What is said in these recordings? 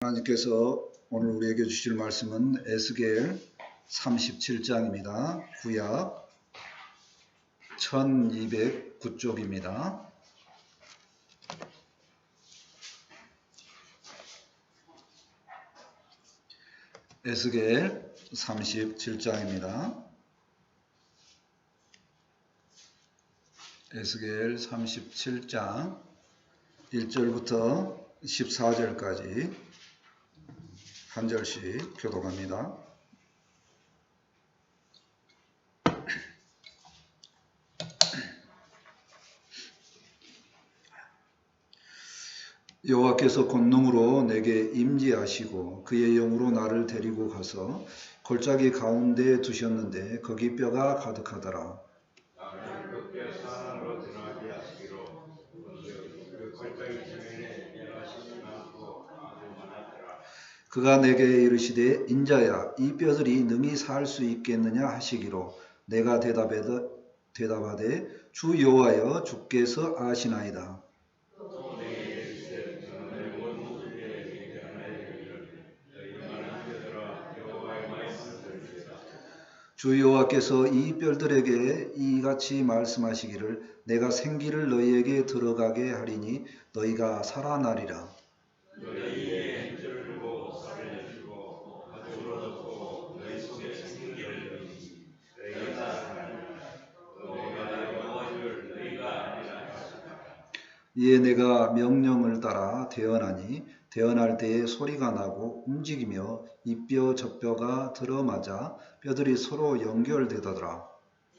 하나님께서 오늘 우리에게 주실 말씀은 에스겔 37장입니다. 구약 1209쪽입니다. 에스겔 37장입니다. 에스겔 37장 1절부터 14절까지 한 절씩 교독합니다. 여호와께서 권능으로 내게 임재하시고 그의 영으로 나를 데리고 가서 골짜기 가운데 두셨는데 거기 뼈가 가득하더라. 나를 그 사방으로 드러나게 하시기로 그 골짜기 지면에 멸하시지 않고 아주 많았더라. 그가 내게 이르시되 인자야 이 뼈들이 능히 살 수 있겠느냐 하시기로 내가 대답하되 주 여호와여 주께서 아시나이다. 또 내게 이르시되 너는 온 인류에 얘기하나이다. 너희 많은 뼈들아 여호와의 말씀을 들으리라. 주 여호와께서 이 뼈들에게 이같이 말씀하시기를 내가 생기를 너희에게 들어가게 하리니 너희가 살아나리라. 너희의 힘줄을 두고 살을 내주고 가죽으로 덮고 너희 속에 생기를 넣으니 너희가 살아나리라. 또 내가 여호와인 줄 너희가 아니라 하시니라. 이에 내가 명령을 따라 대언하니 대언할 때에 소리가 나고 움직이며 이 뼈 저 뼈가 들어맞아 뼈들이 서로 연결되더라.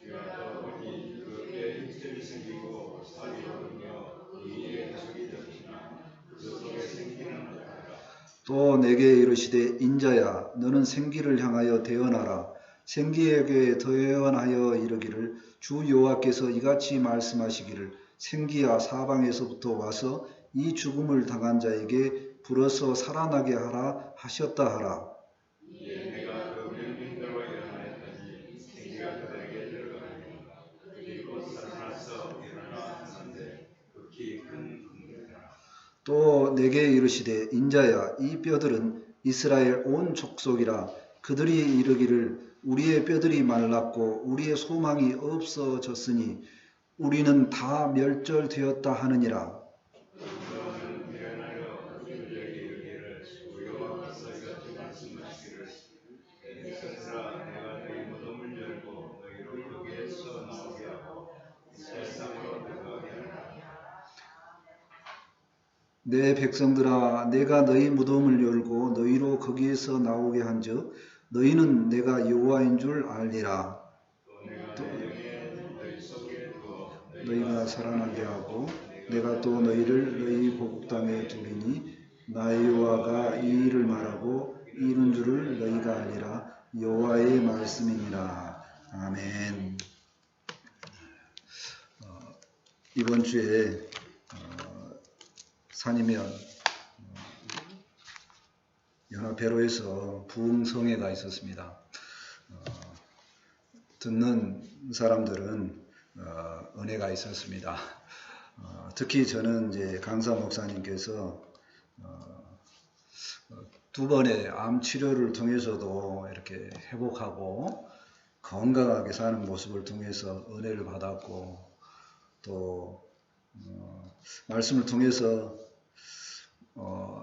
내가 보니 그 뼈에 힘줄이 생기고 살이 오르며 그 위에 가죽이 덮이나 그 속에 생기는 없더라. 또 내게 이르시되 인자야 너는 생기를 향하여 대언하라. 생기에게 대언하여 이르기를 주 여호와께서 이같이 말씀하시기를 생기야 사방에서부터 와서 이 죽음을 당한 자에게 불어서 살아나게 하라 하셨다 하라. 이에 내가 그 명령대로 일어나였더니 생기가 그들에게 들어가니 그들이 곧 살아나서 일어나 하는데 극히 큰 군대라. 또 내게 이르시되 인자야 이 뼈들은 이스라엘 온 족속이라. 그들이 이르기를 우리의 뼈들이 말랐고 우리의 소망이 없어졌으니 우리는 다 멸절되었다 하느니라. 너는 미련하여 그들에게 이르기를 주 여호와께서 이같이 말씀하시기를 내 백성들아 내가 너희 무덤을 열고 너희를 거기에서 나오게 하고 세상으로 들어가게 하리라. 내 백성들아 내가 너희 무덤을 열고 너희로 거기에서 나오게 한즉 너희는 내가 여호와인 줄 알리라. 또 내가 내 영에 너희 속에 두어 너희가 살아나게 하고 내가 또 너희를 너희 고국 땅에 두리니 나의 여호와가 이 일을 말하고 이룬 줄을 너희가 알리라. 여호와의 말씀이니라. 아멘. 이번 주에 산이면 연합회로에서 부흥성회가 있었습니다. 듣는 사람들은 은혜가 있었습니다. 특히 저는 이제 강사 목사님께서 두 번의 암 치료를 통해서도 이렇게 회복하고 건강하게 사는 모습을 통해서 은혜를 받았고 또 말씀을 통해서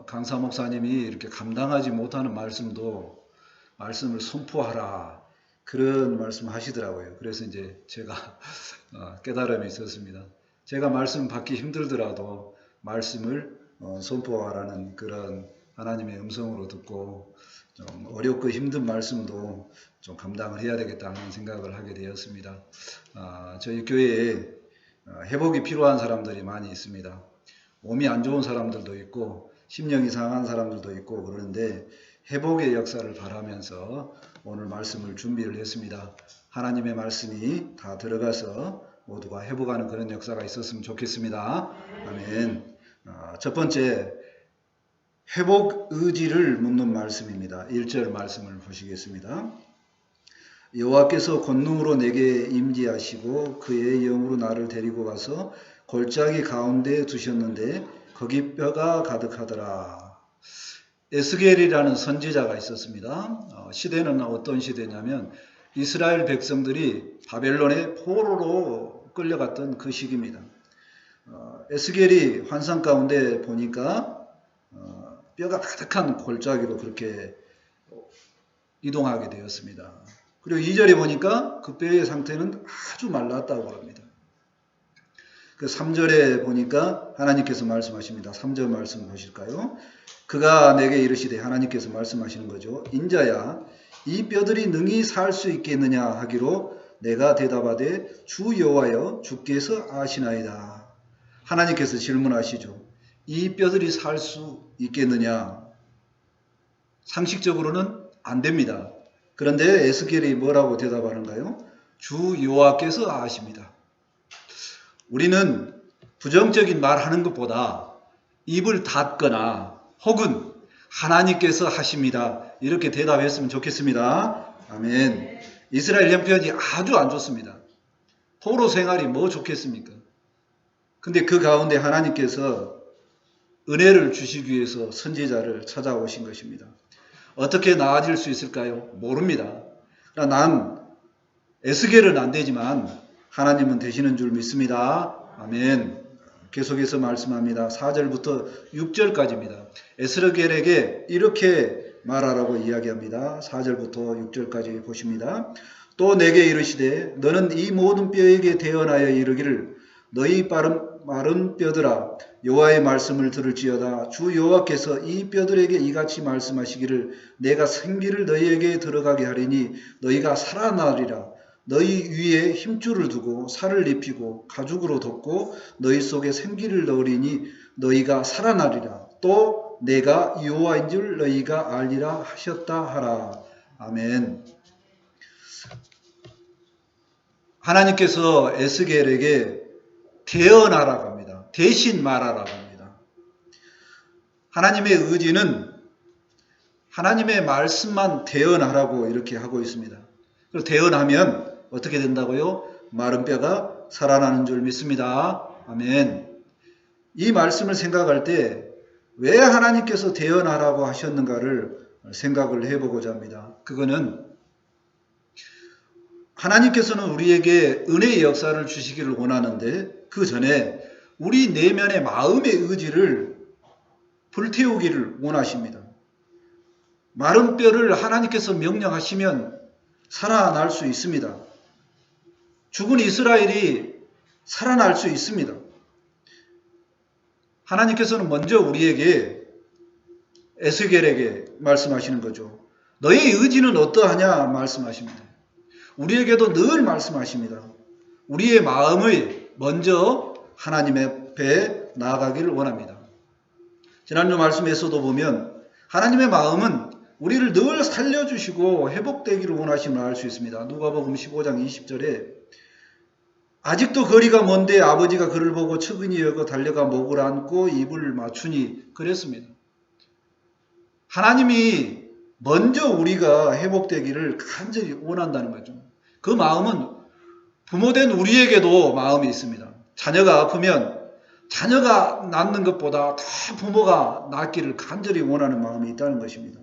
강사 목사님이 이렇게 감당하지 못하는 말씀을 선포하라 그런 말씀 하시더라고요. 그래서 이제 제가 깨달음이 있었습니다. 제가 말씀 받기 힘들더라도 말씀을 선포하라는 그런 하나님의 음성으로 듣고 좀 어렵고 힘든 말씀도 좀 감당을 해야 되겠다는 생각을 하게 되었습니다. 저희 교회에 회복이 필요한 사람들이 많이 있습니다. 몸이 안 좋은 사람들도 있고 심령이 상한 사람들도 있고 그러는데 회복의 역사를 바라면서 오늘 말씀을 준비를 했습니다. 하나님의 말씀이 다 들어가서 모두가 회복하는 그런 역사가 있었으면 좋겠습니다. 아멘. 첫 번째 회복 의지를 묻는 말씀입니다. 1절 말씀을 보시겠습니다. 여호와께서 권능으로 내게 임재하시고 그의 영으로 나를 데리고 가서 골짜기 가운데 두셨는데 거기 뼈가 가득하더라. 에스겔이라는 선지자가 있었습니다. 시대는 어떤 시대냐면 이스라엘 백성들이 바벨론의 포로로 끌려갔던 그 시기입니다. 에스겔이 환상 가운데 보니까 뼈가 가득한 골짜기로 그렇게 이동하게 되었습니다. 그리고 2절에 보니까 그 뼈의 상태는 아주 말랐다고 합니다. 그 3절에 보니까 하나님께서 말씀하십니다. 3절 말씀 보실까요? 그가 내게 이르시되, 하나님께서 말씀하시는 거죠. 인자야, 이 뼈들이 능히 살 수 있겠느냐 하기로 내가 대답하되 주 여호와여 주께서 아시나이다. 하나님께서 질문하시죠. 이 뼈들이 살 수 있겠느냐? 상식적으로는 안 됩니다. 그런데 에스겔이 뭐라고 대답하는가요? 주 여호와께서 아십니다. 우리는 부정적인 말하는 것보다 입을 닫거나 혹은 하나님께서 하십니다. 이렇게 대답했으면 좋겠습니다. 아멘. 이스라엘 형편이 아주 안 좋습니다. 포로 생활이 뭐 좋겠습니까? 근데 그 가운데 하나님께서 은혜를 주시기 위해서 선지자를 찾아오신 것입니다. 어떻게 나아질 수 있을까요? 모릅니다. 그러나 난 에스겔은 안 되지만 하나님은 되시는 줄 믿습니다. 아멘. 계속해서 말씀합니다. 4절부터 6절까지입니다. 에스겔에게 이렇게 말하라고 이야기합니다. 4절부터 6절까지 보십니다. 또 내게 이르시되 너는 이 모든 뼈에게 대언하여 이르기를 너희 마른 뼈들아 여호와의 말씀을 들을지어다. 주 여호와께서 이 뼈들에게 이같이 말씀하시기를 내가 생기를 너희에게 들어가게 하리니 너희가 살아나리라. 너희 위에 힘줄을 두고 살을 입히고 가죽으로 덮고 너희 속에 생기를 넣으리니 너희가 살아나리라. 또 내가 여호와인 줄 너희가 알리라 하셨다 하라. 아멘. 하나님께서 에스겔에게 대언하라고 합니다. 대신 말하라고 합니다. 하나님의 의지는 하나님의 말씀만 대언하라고 이렇게 하고 있습니다. 그리고 대언하면 어떻게 된다고요? 마른 뼈가 살아나는 줄 믿습니다. 아멘. 이 말씀을 생각할 때 왜 하나님께서 대언하라고 하셨는가를 생각을 해보고자 합니다. 그거는 하나님께서는 우리에게 은혜의 역사를 주시기를 원하는데 그 전에 우리 내면의 마음의 의지를 불태우기를 원하십니다. 마른 뼈를 하나님께서 명령하시면 살아날 수 있습니다. 죽은 이스라엘이 살아날 수 있습니다. 하나님께서는 먼저 우리에게 에스겔에게 말씀하시는 거죠. 너의 의지는 어떠하냐 말씀하십니다. 우리에게도 늘 말씀하십니다. 우리의 마음을 먼저 하나님 앞에 나아가기를 원합니다. 지난주 말씀에서도 보면 하나님의 마음은 우리를 늘 살려주시고 회복되기를 원하심을 알 수 있습니다. 누가복음 15장 20절에 아직도 거리가 먼데 아버지가 그를 보고 측은히 여겨 달려가 목을 안고 입을 맞추니 그랬습니다. 하나님이 먼저 우리가 회복되기를 간절히 원한다는 거죠. 그 마음은 부모된 우리에게도 마음이 있습니다. 자녀가 아프면 자녀가 낫는 것보다 더 부모가 낫기를 간절히 원하는 마음이 있다는 것입니다.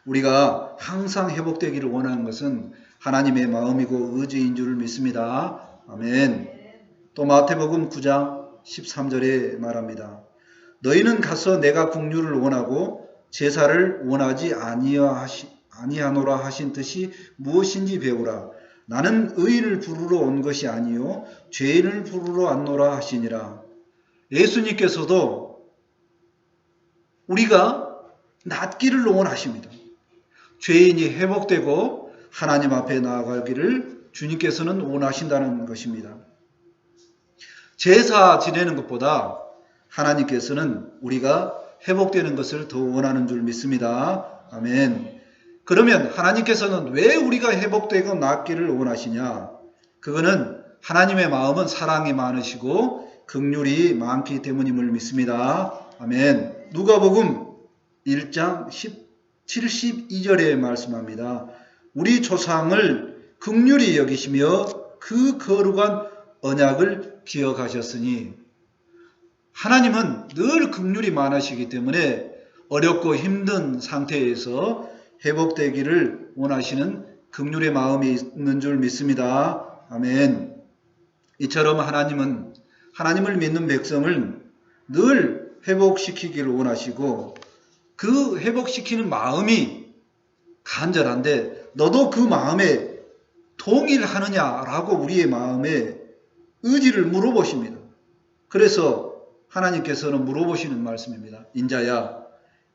우리가 항상 회복되기를 원하는 것은 하나님의 마음이고 의지인 줄 믿습니다. 아멘. 또 마태복음 9장 13절에 말합니다. 너희는 가서 내가 긍휼을 원하고 제사를 원하지 아니하노라 하신 뜻이 무엇인지 배우라. 나는 의인을 부르러 온 것이 아니요 죄인을 부르러 왔노라 하시니라. 예수님께서도 우리가 낫기를 원하십니다. 죄인이 회복되고 하나님 앞에 나아가기를 주님께서는 원하신다는 것입니다. 제사 지내는 것보다 하나님께서는 우리가 회복되는 것을 더 원하는 줄 믿습니다. 아멘. 그러면 하나님께서는 왜 우리가 회복되고 낫기를 원하시냐? 그거는 하나님의 마음은 사랑이 많으시고 긍휼이 많기 때문임을 믿습니다. 아멘. 누가복음 1장 72절에 말씀합니다. 우리 조상을 긍휼히 여기시며 그 거룩한 언약을 기억하셨으니 하나님은 늘 긍휼이 많으시기 때문에 어렵고 힘든 상태에서 회복되기를 원하시는 긍휼의 마음이 있는 줄 믿습니다. 아멘. 이처럼 하나님은 하나님을 믿는 백성을 늘 회복시키기를 원하시고 그 회복시키는 마음이 간절한데 너도 그 마음에 동일하느냐라고 우리의 마음에 의지를 물어보십니다. 그래서 하나님께서는 물어보시는 말씀입니다. 인자야,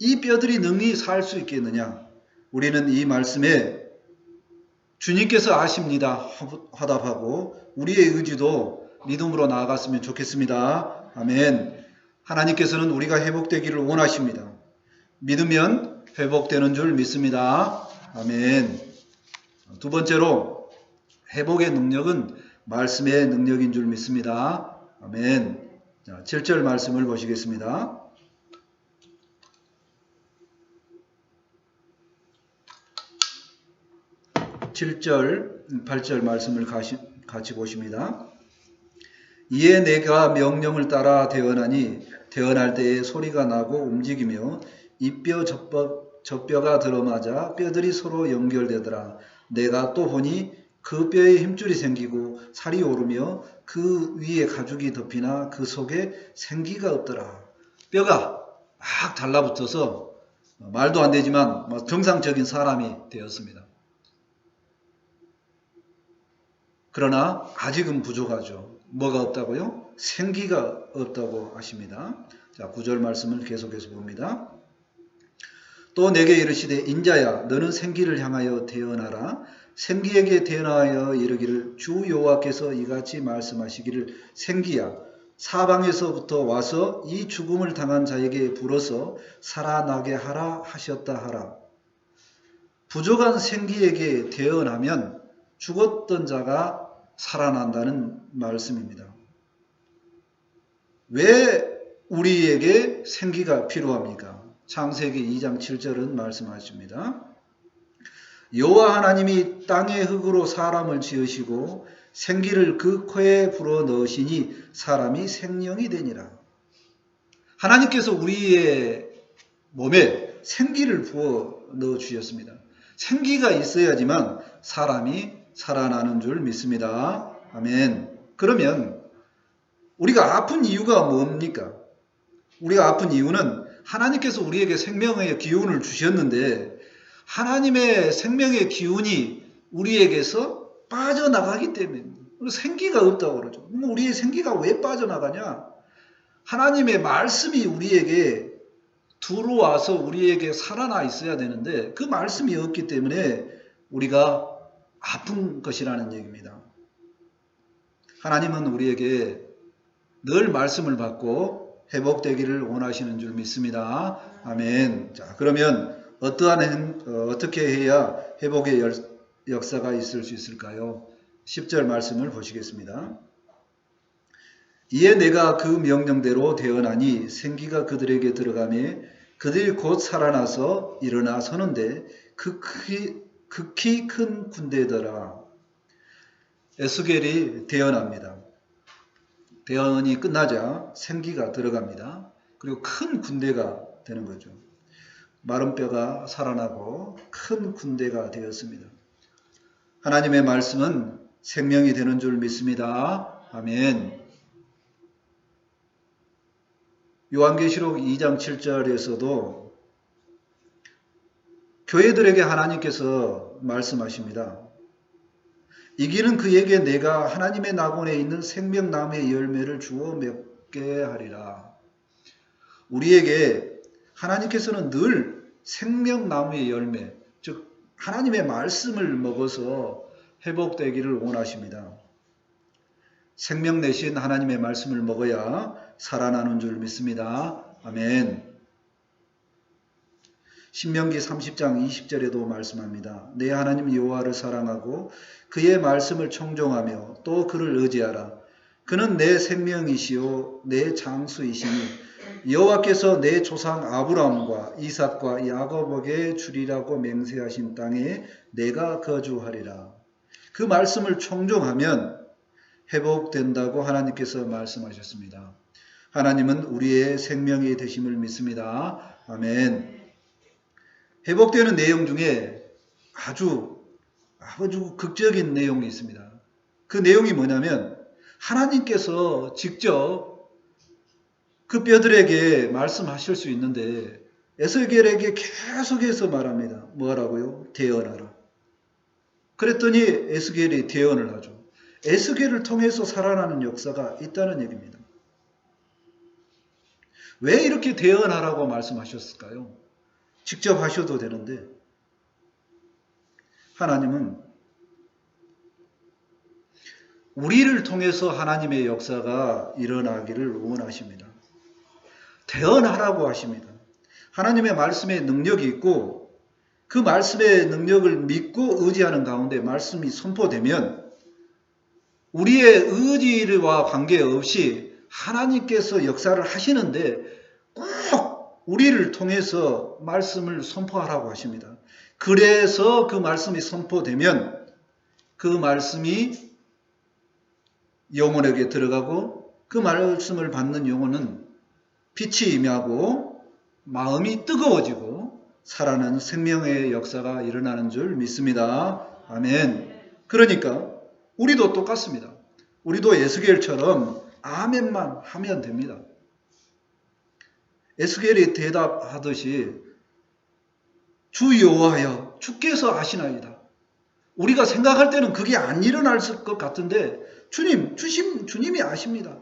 이 뼈들이 능히 살 수 있겠느냐? 우리는 이 말씀에 주님께서 아십니다. 화답하고 우리의 의지도 믿음으로 나아갔으면 좋겠습니다. 아멘. 하나님께서는 우리가 회복되기를 원하십니다. 믿으면 회복되는 줄 믿습니다. 아멘. 두 번째로 회복의 능력은 말씀의 능력인 줄 믿습니다. 아멘. 자, 7절 말씀을 보시겠습니다. 7절, 8절 말씀을 같이 보십니다. 이에 내가 명령을 따라 대언하니 대언할 때에 소리가 나고 움직이며 이 뼈 저 뼈가 들어맞아 뼈들이 서로 연결되더라. 내가 또 보니 그 뼈에 힘줄이 생기고 살이 오르며 그 위에 가죽이 덮이나 그 속에 생기가 없더라. 뼈가 막 달라붙어서 말도 안 되지만 정상적인 사람이 되었습니다. 그러나 아직은 부족하죠. 뭐가 없다고요? 생기가 없다고 하십니다. 자, 9절 말씀을 계속해서 봅니다. 또 내게 이르시되 인자야 너는 생기를 향하여 대언하라. 생기에게 대언하여 이르기를 주 여호와께서 이같이 말씀하시기를 생기야 사방에서부터 와서 이 죽음을 당한 자에게 불어서 살아나게 하라 하셨다 하라. 부족한 생기에게 대언하면 죽었던 자가 살아난다는 말씀입니다. 왜 우리에게 생기가 필요합니까? 창세기 2장 7절은 말씀하십니다. 여호와 하나님이 땅의 흙으로 사람을 지으시고 생기를 그 코에 불어 넣으시니 사람이 생명이 되니라. 하나님께서 우리의 몸에 생기를 부어 넣어 주셨습니다. 생기가 있어야지만 사람이 살아나는 줄 믿습니다. 아멘. 그러면 우리가 아픈 이유가 뭡니까? 우리가 아픈 이유는 하나님께서 우리에게 생명의 기운을 주셨는데 하나님의 생명의 기운이 우리에게서 빠져나가기 때문입니다. 생기가 없다고 그러죠. 우리의 생기가 왜 빠져나가냐? 하나님의 말씀이 우리에게 들어와서 우리에게 살아나 있어야 되는데 그 말씀이 없기 때문에 우리가 아픈 것이라는 얘기입니다. 하나님은 우리에게 늘 말씀을 받고 회복되기를 원하시는 줄 믿습니다. 아멘. 자, 그러면 어떻게 해야 회복의 역사가 있을 수 있을까요? 10절 말씀을 보시겠습니다. 이에 내가 그 명령대로 대언하니 생기가 그들에게 들어가며 그들이 곧 살아나서 일어나 서는데 극히 큰 군대더라. 에스겔이 대언합니다. 대언이 끝나자 생기가 들어갑니다. 그리고 큰 군대가 되는 거죠. 마른 뼈가 살아나고 큰 군대가 되었습니다. 하나님의 말씀은 생명이 되는 줄 믿습니다. 아멘. 요한계시록 2장 7절에서도 교회들에게 하나님께서 말씀하십니다. 이기는 그에게 내가 하나님의 낙원에 있는 생명나무의 열매를 주어 맺게 하리라. 우리에게 하나님께서는 늘 생명나무의 열매, 즉 하나님의 말씀을 먹어서 회복되기를 원하십니다. 생명 내신 하나님의 말씀을 먹어야 살아나는 줄 믿습니다. 아멘. 신명기 30장 20절에도 말씀합니다. 내 하나님 여호와를 사랑하고 그의 말씀을 청종하며 또 그를 의지하라. 그는 내 생명이시요 내 장수이시니 여호와께서 내 조상 아브라함과 이삭과 야곱에게 주리라고 맹세하신 땅에 내가 거주하리라. 그 말씀을 청종하면 회복된다고 하나님께서 말씀하셨습니다. 하나님은 우리의 생명이 되심을 믿습니다. 아멘. 회복되는 내용 중에 아주 극적인 내용이 있습니다. 그 내용이 뭐냐면 하나님께서 직접 그 뼈들에게 말씀하실 수 있는데 에스겔에게 계속해서 말합니다. 뭐라고요? 대언하라. 그랬더니 에스겔이 대언을 하죠. 에스겔을 통해서 살아나는 역사가 있다는 얘기입니다. 왜 이렇게 대언하라고 말씀하셨을까요? 직접 하셔도 되는데 하나님은 우리를 통해서 하나님의 역사가 일어나기를 원하십니다. 대언하라고 하십니다. 하나님의 말씀에 능력이 있고 그 말씀의 능력을 믿고 의지하는 가운데 말씀이 선포되면 우리의 의지와 관계없이 하나님께서 역사를 하시는데 꼭 우리를 통해서 말씀을 선포하라고 하십니다. 그래서 그 말씀이 선포되면 그 말씀이 영혼에게 들어가고 그 말씀을 받는 영혼은 빛이 임하고 마음이 뜨거워지고 살아나는 생명의 역사가 일어나는 줄 믿습니다. 아멘. 그러니까 우리도 똑같습니다. 우리도 에스겔처럼 아멘만 하면 됩니다. 에스겔이 대답하듯이 주 여호와여 주께서 아시나이다. 우리가 생각할 때는 그게 안 일어날 것 같은데 주님이 아십니다.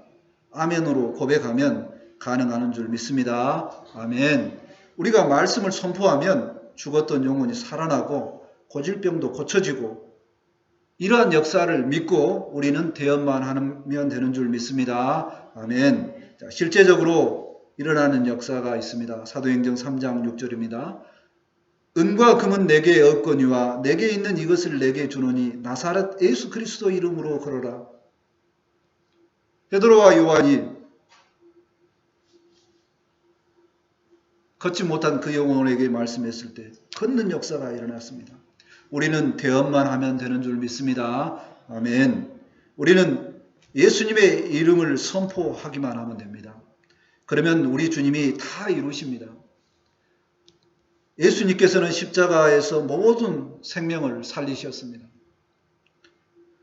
아멘으로 고백하면 가능한 줄 믿습니다. 아멘. 우리가 말씀을 선포하면 죽었던 영혼이 살아나고 고질병도 고쳐지고 이러한 역사를 믿고 우리는 대언만 하면 되는 줄 믿습니다. 아멘. 자, 실제적으로 일어나는 역사가 있습니다. 사도행전 3장 6절입니다. 은과 금은 내게 없거니와 내게 있는 이것을 내게 주노니 나사렛 예수 그리스도 이름으로 걸어라. 베드로와 요한이 걷지 못한 그 영혼에게 말씀했을 때 걷는 역사가 일어났습니다. 우리는 대언만 하면 되는 줄 믿습니다. 아멘. 우리는 예수님의 이름을 선포하기만 하면 됩니다. 그러면 우리 주님이 다 이루십니다. 예수님께서는 십자가에서 모든 생명을 살리셨습니다.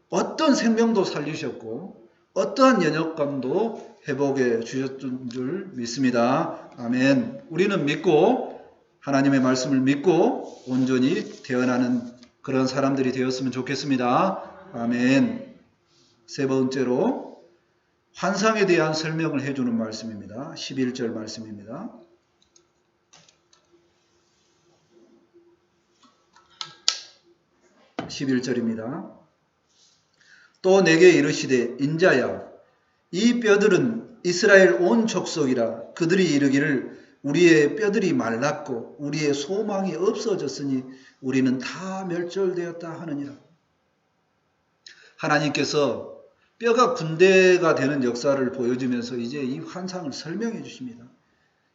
어떤 생명도 살리셨고 어떠한 연약감도 회복해 주셨던 줄 믿습니다. 아멘. 우리는 믿고 하나님의 말씀을 믿고 온전히 대언하는 그런 사람들이 되었으면 좋겠습니다. 아멘. 세 번째로 환상에 대한 설명을 해주는 말씀입니다. 11절 말씀입니다. 11절입니다. 또 내게 이르시되 인자야 이 뼈들은 이스라엘 온 족속이라 그들이 이르기를 우리의 뼈들이 말랐고 우리의 소망이 없어졌으니 우리는 다 멸절되었다 하느니라. 하나님께서 뼈가 군대가 되는 역사를 보여주면서 이제 이 환상을 설명해 주십니다.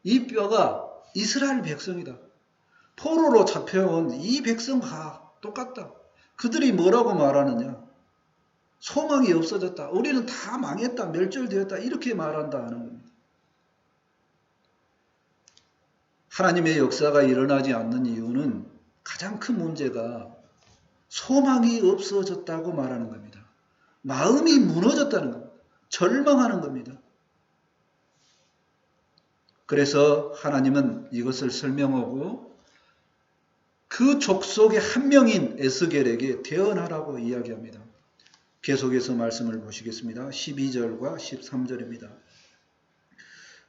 이 뼈가 이스라엘 백성이다. 포로로 잡혀온 이 백성과 똑같다. 그들이 뭐라고 말하느냐? 소망이 없어졌다. 우리는 다 망했다. 멸절되었다. 이렇게 말한다 하는 겁니다. 하나님의 역사가 일어나지 않는 이유는 가장 큰 문제가 소망이 없어졌다고 말하는 겁니다. 마음이 무너졌다는 겁니다. 절망하는 겁니다. 그래서 하나님은 이것을 설명하고 그 족속의 한 명인 에스겔에게 대언하라고 이야기합니다. 계속해서 말씀을 보시겠습니다. 12절과 13절입니다.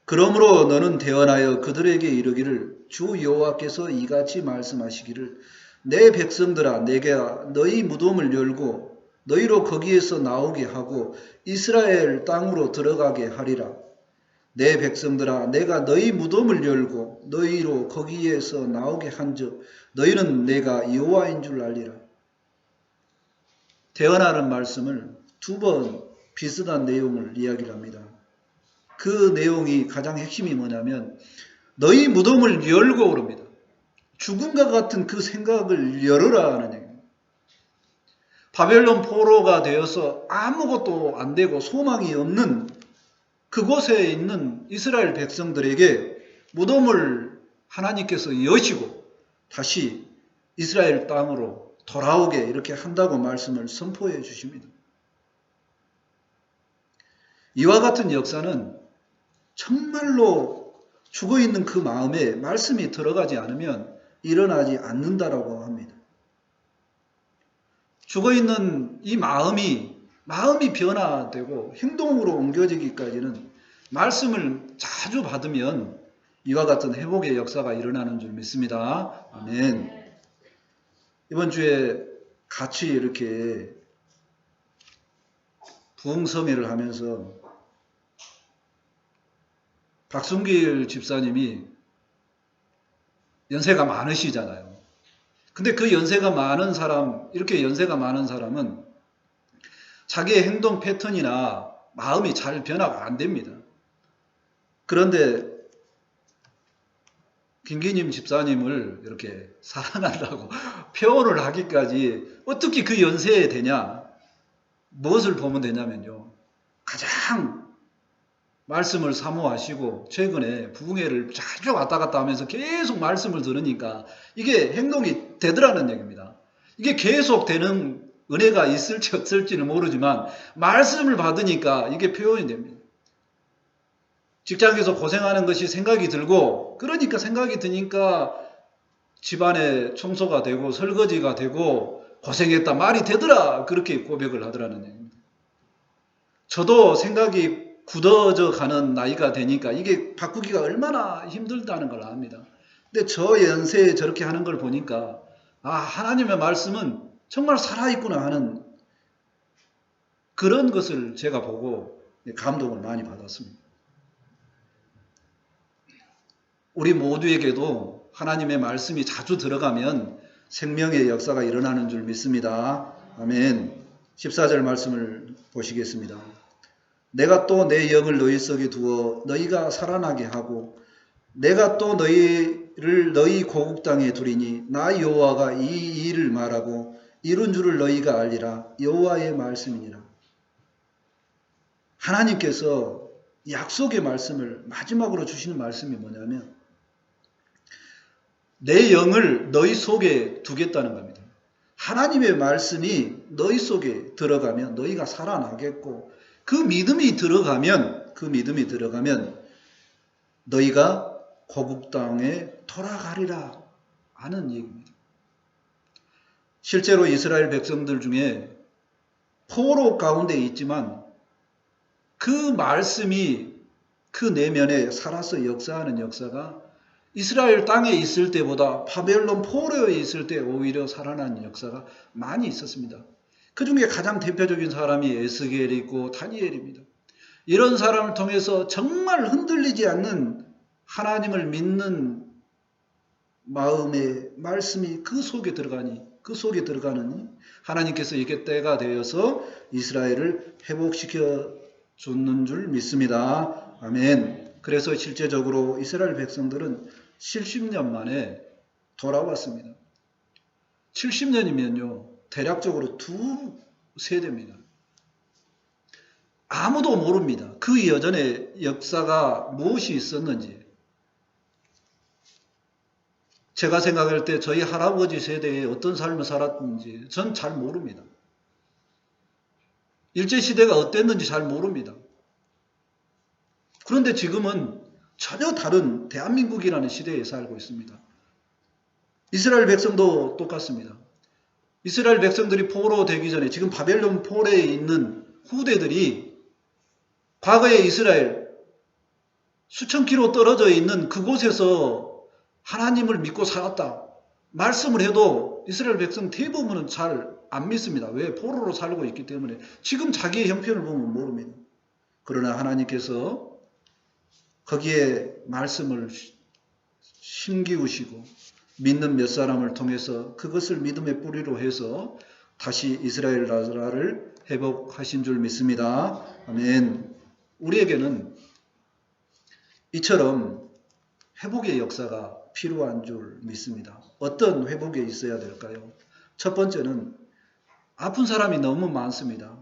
그러므로 너는 대언하여 그들에게 이르기를 주 여호와께서 이같이 말씀하시기를 내 백성들아 내가 너희 무덤을 열고 너희로 거기에서 나오게 하고 이스라엘 땅으로 들어가게 하리라. 내 백성들아 내가 너희 무덤을 열고 너희로 거기에서 나오게 한즉 너희는 내가 여호와인 줄 알리라. 대언하는 말씀을 두 번 비슷한 내용을 이야기를 합니다. 그 내용이 가장 핵심이 뭐냐면 너희 무덤을 열고 그럽니다. 죽음과 같은 그 생각을 열어라 하는 얘기입니다. 바벨론 포로가 되어서 아무것도 안 되고 소망이 없는 그곳에 있는 이스라엘 백성들에게 무덤을 하나님께서 여시고 다시 이스라엘 땅으로 돌아오게 이렇게 한다고 말씀을 선포해 주십니다. 이와 같은 역사는 정말로 죽어있는 그 마음에 말씀이 들어가지 않으면 일어나지 않는다라고 합니다. 죽어있는 이 마음이 변화되고 행동으로 옮겨지기까지는 말씀을 자주 받으면 이와 같은 회복의 역사가 일어나는 줄 믿습니다. 아멘. 이번 주에 같이 이렇게 부흥성회를 하면서 박순길 집사님이 연세가 많으시잖아요. 근데 그 연세가 많은 사람, 이렇게 연세가 많은 사람은 자기의 행동 패턴이나 마음이 잘 변화가 안 됩니다. 그런데 김기님 집사님을 이렇게 사랑한다고 표현을 하기까지 어떻게 그 연세에 되냐? 무엇을 보면 되냐면요. 가장 말씀을 사모하시고 최근에 부흥회를 자주 왔다 갔다 하면서 계속 말씀을 들으니까 이게 행동이 되더라는 얘기입니다. 이게 계속 되는 은혜가 있을지 없을지는 모르지만 말씀을 받으니까 이게 표현이 됩니다. 직장에서 고생하는 것이 생각이 들고 그러니까 생각이 드니까 집안에 청소가 되고 설거지가 되고 고생했다 말이 되더라 그렇게 고백을 하더라는 얘기입니다. 저도 생각이 굳어져 가는 나이가 되니까 이게 바꾸기가 얼마나 힘들다는 걸 압니다. 근데 저 연세에 저렇게 하는 걸 보니까 하나님의 말씀은 정말 살아있구나 하는 그런 것을 제가 보고 감동을 많이 받았습니다. 우리 모두에게도 하나님의 말씀이 자주 들어가면 생명의 역사가 일어나는 줄 믿습니다. 아멘. 14절 말씀을 보시겠습니다. 내가 또 내 영을 너희 속에 두어 너희가 살아나게 하고 내가 또 너희를 너희 고국 땅에 두리니 나 여호와가 이 일을 말하고 이룬 줄을 너희가 알리라. 여호와의 말씀이니라. 하나님께서 약속의 말씀을 마지막으로 주시는 말씀이 뭐냐면 내 영을 너희 속에 두겠다는 겁니다. 하나님의 말씀이 너희 속에 들어가면 너희가 살아나겠고 그 믿음이 들어가면 너희가 고국 땅에 돌아가리라 하는 얘기입니다. 실제로 이스라엘 백성들 중에 포로 가운데 있지만 그 말씀이 그 내면에 살아서 역사하는 역사가 이스라엘 땅에 있을 때보다 바벨론 포로에 있을 때 오히려 살아나는 역사가 많이 있었습니다. 그 중에 가장 대표적인 사람이 에스겔이고 다니엘입니다. 이런 사람을 통해서 정말 흔들리지 않는 하나님을 믿는 마음의 말씀이 그 속에 들어가니 하나님께서 이게 때가 되어서 이스라엘을 회복시켜 줬는 줄 믿습니다. 아멘. 그래서 실제적으로 이스라엘 백성들은 70년 만에 돌아왔습니다. 70년이면요. 대략적으로 2세대입니다. 아무도 모릅니다. 그 이전에 역사가 무엇이 있었는지. 제가 생각할 때 저희 할아버지 세대에 어떤 삶을 살았는지 전 잘 모릅니다. 일제시대가 어땠는지 잘 모릅니다. 그런데 지금은 전혀 다른 대한민국이라는 시대에 살고 있습니다. 이스라엘 백성도 똑같습니다. 이스라엘 백성들이 포로 되기 전에 지금 바벨론 포로에 있는 후대들이 과거에 이스라엘 수천 킬로 떨어져 있는 그곳에서 하나님을 믿고 살았다. 말씀을 해도 이스라엘 백성 대부분은 잘 안 믿습니다. 왜? 포로로 살고 있기 때문에. 지금 자기의 형편을 보면 모릅니다. 그러나 하나님께서 거기에 말씀을 심기우시고 믿는 몇 사람을 통해서 그것을 믿음의 뿌리로 해서 다시 이스라엘 나라를 회복하신 줄 믿습니다. 아멘. 우리에게는 이처럼 회복의 역사가 필요한 줄 믿습니다. 어떤 회복이 있어야 될까요? 첫 번째는 아픈 사람이 너무 많습니다.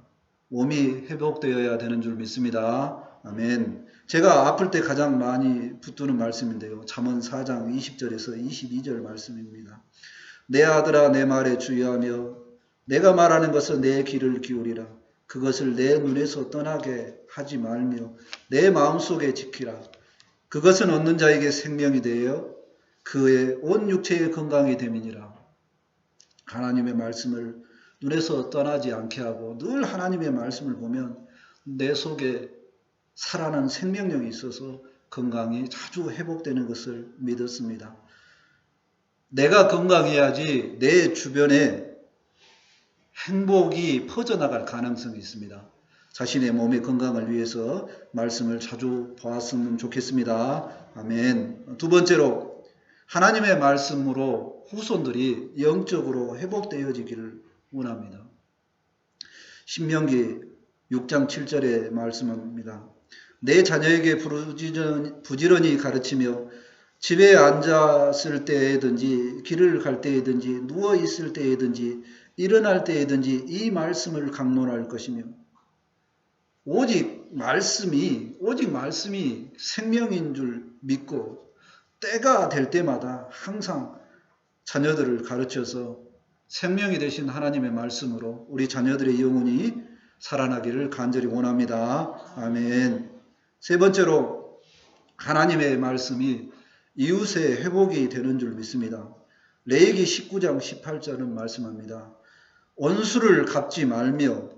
몸이 회복되어야 되는 줄 믿습니다. 아멘. 제가 아플 때 가장 많이 붙드는 말씀인데요. 잠언 4장 20절에서 22절 말씀입니다. 내 아들아 내 말에 주의하며 내가 말하는 것은 내 귀를 기울이라. 그것을 내 눈에서 떠나게 하지 말며 내 마음속에 지키라. 그것은 얻는 자에게 생명이 되어 그의 온 육체의 건강이 됨이니라. 하나님의 말씀을 눈에서 떠나지 않게 하고 늘 하나님의 말씀을 보면 내 속에 살아나는 생명력이 있어서 건강이 자주 회복되는 것을 믿었습니다. 내가 건강해야지 내 주변에 행복이 퍼져나갈 가능성이 있습니다. 자신의 몸의 건강을 위해서 말씀을 자주 보았으면 좋겠습니다. 아멘. 두 번째로 하나님의 말씀으로 후손들이 영적으로 회복되어지기를 원합니다. 신명기 6장 7절의 말씀입니다. 내 자녀에게 부지런히 가르치며 집에 앉았을 때에든지 길을 갈 때에든지 누워 있을 때에든지 일어날 때에든지 이 말씀을 강론할 것이며 오직 말씀이 생명인 줄 믿고 때가 될 때마다 항상 자녀들을 가르쳐서 생명이 되신 하나님의 말씀으로 우리 자녀들의 영혼이 살아나기를 간절히 원합니다. 아멘. 세 번째로 하나님의 말씀이 이웃의 회복이 되는 줄 믿습니다. 레위기 19장 18절은 말씀합니다. 원수를 갚지 말며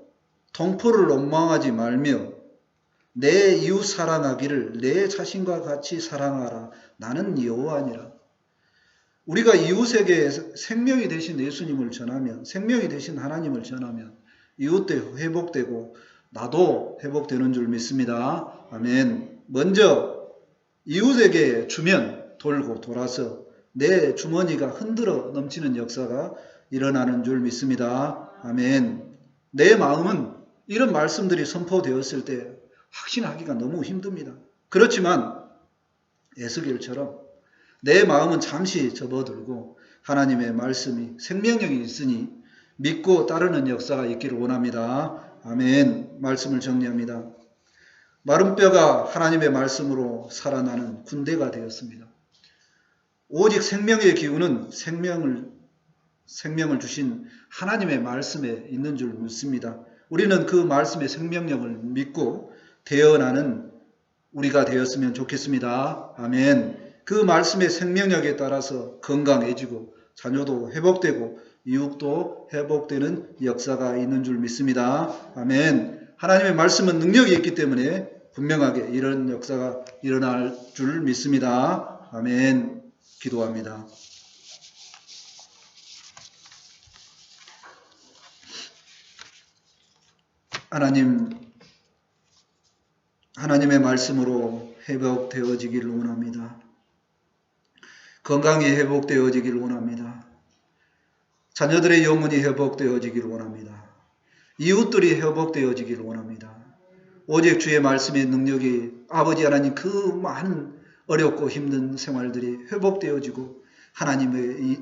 동포를 원망하지 말며 내 이웃 사랑하기를 내 자신과 같이 사랑하라. 나는 여호와니라. 우리가 이웃에게 생명이 되신 예수님을 전하면, 생명이 되신 하나님을 전하면 이웃도 회복되고 나도 회복되는 줄 믿습니다. 아멘. 먼저 이웃에게 주면 돌고 돌아서 내 주머니가 흔들어 넘치는 역사가 일어나는 줄 믿습니다. 아멘. 내 마음은 이런 말씀들이 선포되었을 때 확신하기가 너무 힘듭니다. 그렇지만 에스겔처럼 내 마음은 잠시 접어들고 하나님의 말씀이 생명력이 있으니 믿고 따르는 역사가 있기를 원합니다. 아멘. 말씀을 정리합니다. 마른 뼈가 하나님의 말씀으로 살아나는 군대가 되었습니다. 오직 생명의 기운은 생명을 주신 하나님의 말씀에 있는 줄 믿습니다. 우리는 그 말씀의 생명력을 믿고 되어나는 우리가 되었으면 좋겠습니다. 아멘. 그 말씀의 생명력에 따라서 건강해지고 자녀도 회복되고 이웃도 회복되는 역사가 있는 줄 믿습니다. 아멘. 하나님의 말씀은 능력이 있기 때문에 분명하게 이런 역사가 일어날 줄 믿습니다. 아멘. 기도합니다. 하나님의 말씀으로 회복되어지기를 원합니다. 건강이 회복되어지기를 원합니다. 자녀들의 영혼이 회복되어지기를 원합니다. 이웃들이 회복되어지기를 원합니다. 오직 주의 말씀의 능력이 아버지 하나님 그 많은 어렵고 힘든 생활들이 회복되어지고 하나님의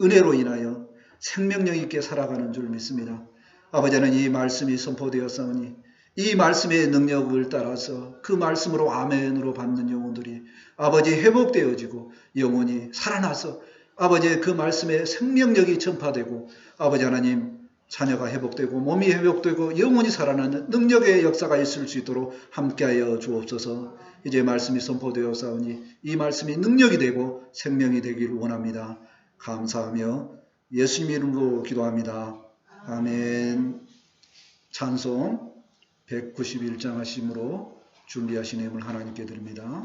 은혜로 인하여 생명력 있게 살아가는 줄 믿습니다. 아버지 하나님 이 말씀이 선포되었사오니 이 말씀의 능력을 따라서 그 말씀으로 아멘으로 받는 영혼들이 아버지 회복되어지고 영혼이 살아나서 아버지의 그 말씀의 생명력이 전파되고 아버지 하나님 자녀가 회복되고 몸이 회복되고 영혼이 살아나는 능력의 역사가 있을 수 있도록 함께하여 주옵소서. 이제 말씀이 선포되었사오니 이 말씀이 능력이 되고 생명이 되기를 원합니다. 감사하며 예수님 이름으로 기도합니다. 아멘. 찬송 191장 하심으로 준비하신 힘을 하나님께 드립니다.